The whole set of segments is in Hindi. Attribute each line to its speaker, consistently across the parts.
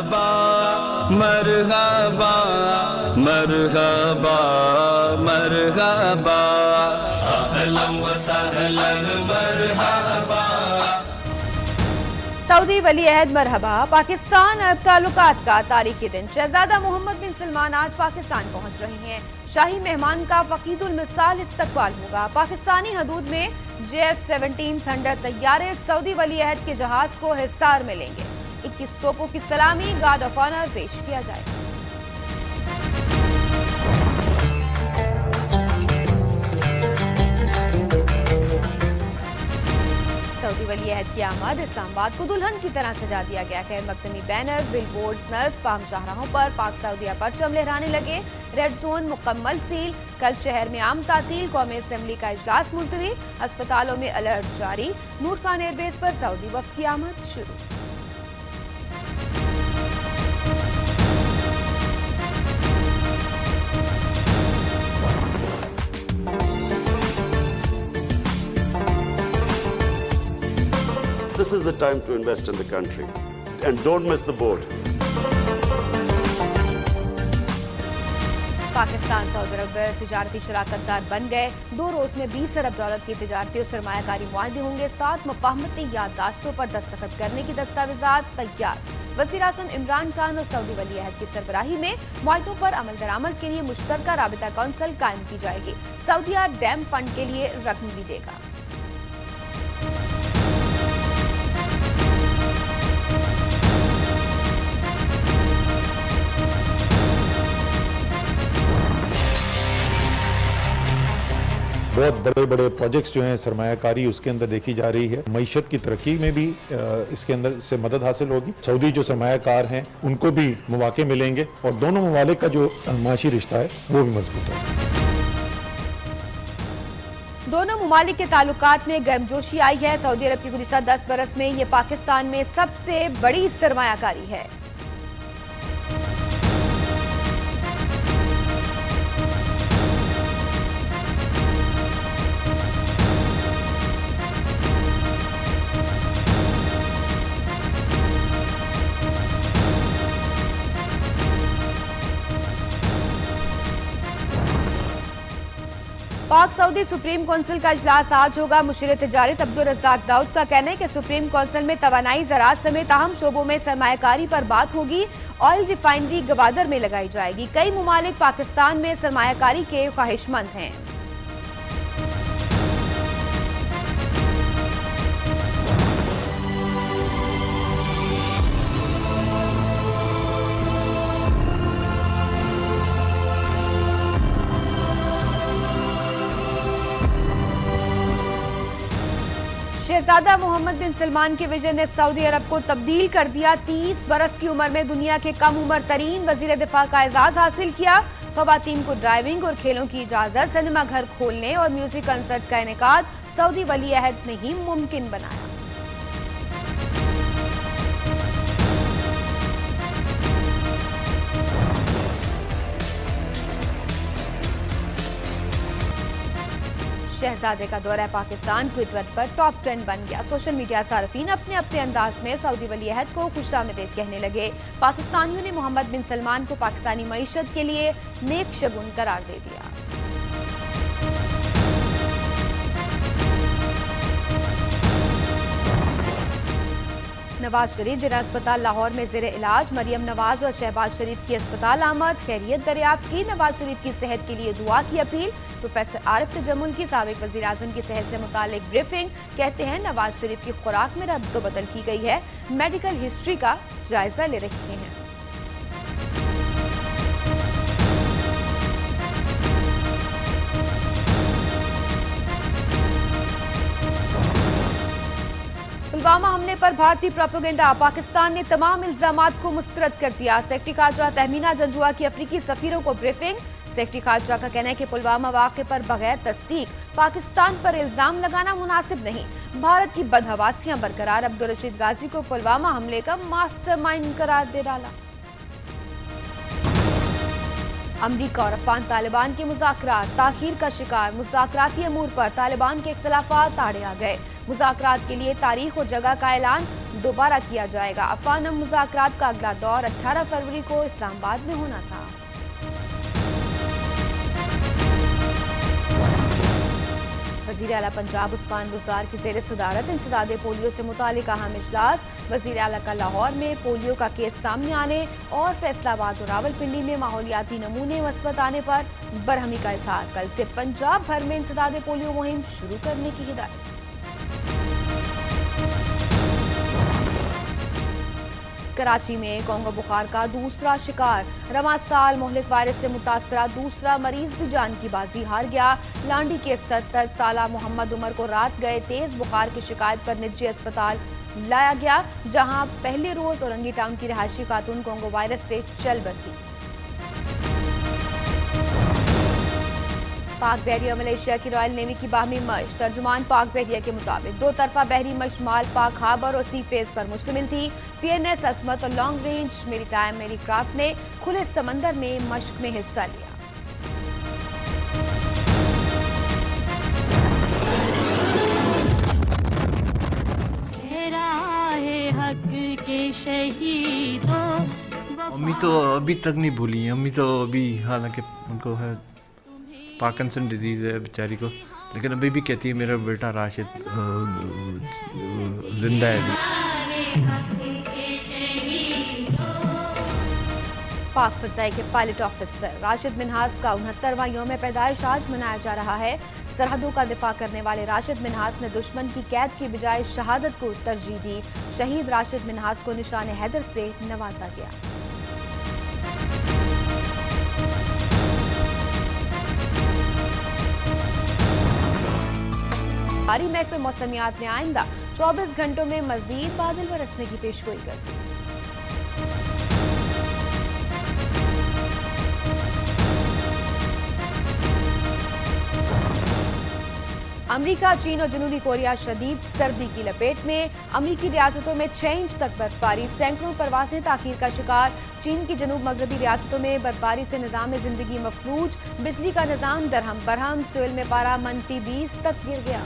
Speaker 1: मरहबा मरहबा मरहबा मरहबा अहलन व सहलन मरहबा।
Speaker 2: सऊदी वली अहद मरहबा। पाकिस्तान अरब ताल्लुकात का तारीखी दिन। शहजादा मोहम्मद बिन सलमान आज पाकिस्तान पहुंच रहे हैं। शाही मेहमान का फकीदुल मिसाल इस्तकबाल होगा। पाकिस्तानी हदूद में JF-17 थंडर तैयारे सऊदी वली अहद के जहाज को हिसार में लेंगे। 21 तोपों की सलामी गार्ड ऑफ ऑनर पेश किया जाएगा। सऊदी वली अहद की आमद। इस्लामाबाद को दुल्हन की तरह सजा दिया गया है। मकदमी बैनर, बिलबोर्ड्स, नर्स फार्म शाहराहों पर पाक सऊदिया परचम लहराने लगे। रेड जोन मुकम्मल सील। कल शहर में आम तातील। कौमी असेंबली का इजलास मुलतवी। अस्पतालों में अलर्ट जारी। नूर खान एयरबेस पर सऊदी वफ्द की आमद शुरू।
Speaker 3: This is the time to invest in the country and don't miss the boat.
Speaker 2: Pakistan Saudi Arab तिजारती शराकतदार बन गए। 2 रोज में $20 अरब की तिजारती और सरमायाकारी मुआहदे होंगे। 7 मुफाहमती याददाश्तों पर दस्तखत करने की दस्तावेजात तैयार। वज़ीर आज़म इमरान खान और सऊदी वली अहद की सरबराही में मुआहदों पर अमल दरामद के लिए मुश्तरका राबिता कौंसिल कायम की जाएगी। सऊदीया डैम फंड के लिए रकम भी देगा।
Speaker 4: बहुत बड़े बड़े प्रोजेक्ट्स जो हैं सरमायाकारी उसके अंदर देखी जा रही है। मईशत की तरक्की में भी इसके अंदर से मदद हासिल होगी। सऊदी जो सरमायाकार हैं उनको भी मौके मिलेंगे और दोनों ममालिक का जो माशी रिश्ता है वो भी मजबूत होगा।
Speaker 2: दोनों ममालिक के ताल्लुकात में गर्मजोशी आई है। सऊदी अरब की गुज़िश्ता 10 बरस में ये पाकिस्तान में सबसे बड़ी सरमायाकारी है। पाक सऊदी सुप्रीम काउंसिल का इजलास आज होगा। मुशीर तिजारत अब्दुल रज़ाक दाऊद का कहना है कि सुप्रीम काउंसिल में तवानाई, ज़राअत समेत अहम शोबों में सरमायाकारी पर बात होगी। ऑयल रिफाइनरी गवादर में लगाई जाएगी। कई ममालिक पाकिस्तान में सरमायाकारी के ख्वाहिशमंद हैं। शहजादा मोहम्मद बिन सलमान के विजन ने सऊदी अरब को तब्दील कर दिया। 30 बरस की उम्र में दुनिया के कम उम्र तरीन वजीर दिफा का एजाज हासिल किया। खवातीन को ड्राइविंग और खेलों की इजाजत। सिनेमा घर खोलने और म्यूजिक कंसर्ट का इनेकाद सऊदी वली अहद ने ही मुमकिन बनाया। शहजादे का दौरा पाकिस्तान ट्विटर पर टॉप ट्रेंड बन गया। सोशल मीडिया सार्फिन अपने अपने अंदाज में सऊदी वली अहद को खुशामदीद कहने लगे। पाकिस्तानियों ने मोहम्मद बिन सलमान को पाकिस्तानी मईशत के लिए नेक शगुन करार दे दिया। नवाज शरीफ जिला अस्पताल लाहौर में जेर इलाज। मरियम नवाज और शहबाज शरीफ की अस्पताल आमद। खैरियत दरियाफ्त की। नवाज शरीफ की सेहत के लिए दुआ की अपील। प्रोफेसर आरिफ तजम्मुल की साबिक वज़ीर आज़म की सेहत से मुतालिक ब्रीफिंग। कहते हैं नवाज शरीफ की खुराक में रद्द बदल की गई है। मेडिकल हिस्ट्री का जायजा ले रहे हैं। पुलवामा हमले पर भारतीय प्रोपेगेंडा। पाकिस्तान ने तमाम इल्जामात को मुस्तरद कर दिया। सेक्रेटरी खारजा तहमीना जंजुआ की अफ्रीकी सफीरों को ब्रीफिंग। सेक्रेटरी खारजा का कहना है कि पुलवामा वाक़े पर बगैर तस्दीक पाकिस्तान पर इल्जाम लगाना मुनासिब नहीं। भारत की बदहवासियां बरकरार। अब्दुल रशीद गाजी को पुलवामा हमले का मास्टरमाइंड करार दे डाला। अमरीका और अफगान तालिबान के मुज़ाकरात ताखीर का शिकार। मुज़ाकराती अमूर पर तालिबान के इख्तिलाफात आड़े आ गए। मुज़ाकरात के लिए तारीख और जगह का ऐलान दोबारा किया जाएगा। अफवाह मुज़ाकरात का अगला दौर 18 फरवरी को इस्लामाबाद में होना था। वज़ीर आला पंजाब उस्मान बुज़दार की ज़ेर सदारत इंसदादे पोलियो से मुतालिक अहम इजलास। वज़ीर आला का लाहौर में पोलियो का केस सामने आने और फैसलाबाद और रावलपिंडी में माहौलियाती नमूने मस्बत आने पर बरहमी का इजहार। कल से पंजाब भर में इंसदादे पोलियो मुहिम शुरू करने की हिदायत। कराची में कोंगो बुखार का दूसरा शिकार। रवा साल मोहलिक वायरस से मुतासरा दूसरा मरीज भी जान की बाजी हार गया। लांडी के 70 साला मोहम्मद उमर को रात गए तेज बुखार की शिकायत पर निजी अस्पताल लाया गया, जहां पहले रोज औरंगी टाउन की रिहायशी खातून कोंगो वायरस से चल बसी। पाक बहरिया मलेशिया की रॉयल नेवी की बाहमी मशक। तर्जुमान पाक बहरिया के मुताबिक दो तरफा बहरी मशक माल पाक हार्बर और सी फेज पर मुश्तमिल थी। PNS असमत और लॉन्ग रेंज मेरीटाइम एयरक्राफ्ट ने खुले समंदर में मशक में हिस्सा लिया।
Speaker 5: अम्मी तो अभी तक नहीं भूली हैं। अम्मी तो अभी हालांकि उनको है पार्किंसन डिजीज़ है बेचारी को, लेकिन अभी भी कहती है मेरा बेटा राशिद जिंदा है अभी।
Speaker 2: पाक फजाई के पायलट ऑफिसर राशिद मिन्हास का 69वां यौम पैदाइश आज मनाया जा रहा है। सरहदों का दिफा करने वाले राशिद मिन्हास ने दुश्मन की कैद की बजाय शहादत को तरजीह दी। शहीद राशिद मिन्हास को निशान हैदर से नवाजा गया। भारी महकमे मौसमियात ने आइंदा 24 घंटों में मजीद बादल बरसने की पेशगोई कर दी। अमेरिका, चीन और जनूबी कोरिया शदीद सर्दी की लपेट में। अमेरिकी रियासतों में 6 इंच तक बर्फबारी, सैकड़ों परवाजें ताखीर का शिकार। चीन की जनूब मगरबी रियासतों में बर्फबारी से निजाम जिंदगी मफलूज, बिजली का निजाम दरहम बरहम। सोइल में पारा -20 तक गिर गया।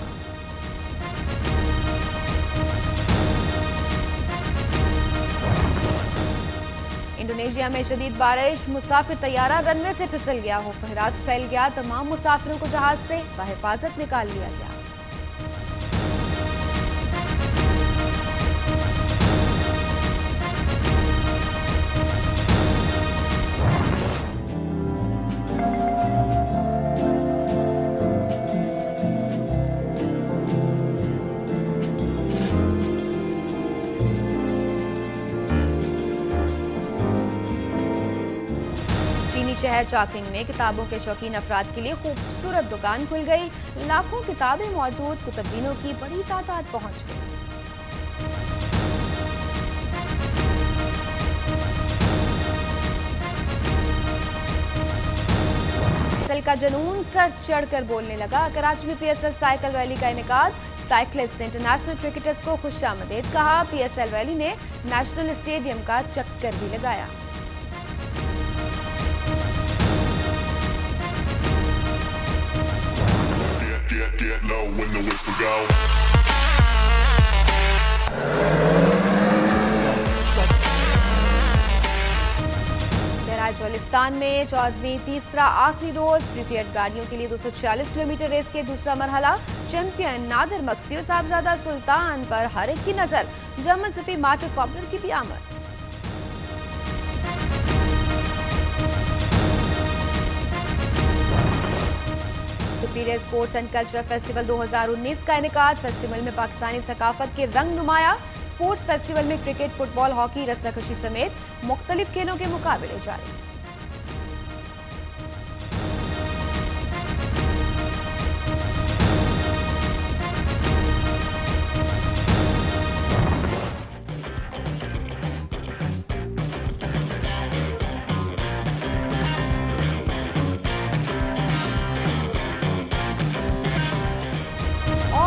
Speaker 2: इंडोनेशिया में शदीद बारिश, मुसाफिर तैयारा रनवे से फिसल गया, हो हिरास फैल गया। तमाम मुसाफिरों को जहाज से बहिफाजत निकाल लिया गया। शहर चाकिंग में किताबों के शौकीन अफराद के लिए खूबसूरत दुकान खुल गई। लाखों किताबें मौजूद कुतुबीनों की बड़ी तादाद पहुंच गई। साइकिल का जुनून सर चढ़कर बोलने लगा। कराची में PSL साइकिल रैली का इनेकाद। साइकिलिस्ट ने इंटरनेशनल क्रिकेटर्स को खुशामदीद कहा। PSL रैली ने नेशनल स्टेडियम का चक्कर भी लगाया।
Speaker 6: Get low when the whistle go.
Speaker 2: Cholistan में 14वीं तीसरा आखिरी रोज प्रीपेड गाड़ियों के लिए 246 किलोमीटर रेस के दूसरा मरहला। चैंपियन नादिर मक्सी और साहबजादा सुल्तान पर हर एक की नजर। जर्मन सिपी मार्टिन कॉपलर की भी आमद। Superior sports and cultural festival 2019 का इनेकाद। फेस्टिवल में पाकिस्तानी सकाफत के रंग नुमाया। स्पोर्ट्स फेस्टिवल में क्रिकेट, फुटबॉल, हॉकी, रस्साकशी समेत मुख्तलिफ खेलों के मुकाबले जारी।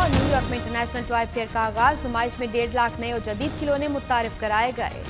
Speaker 2: न्यूयॉर्क में इंटरनेशनल टॉय फेयर का आगाज। नुमाइश में 1.5 लाख नए और जदीद खिलौने मुतारिफ कराए गए।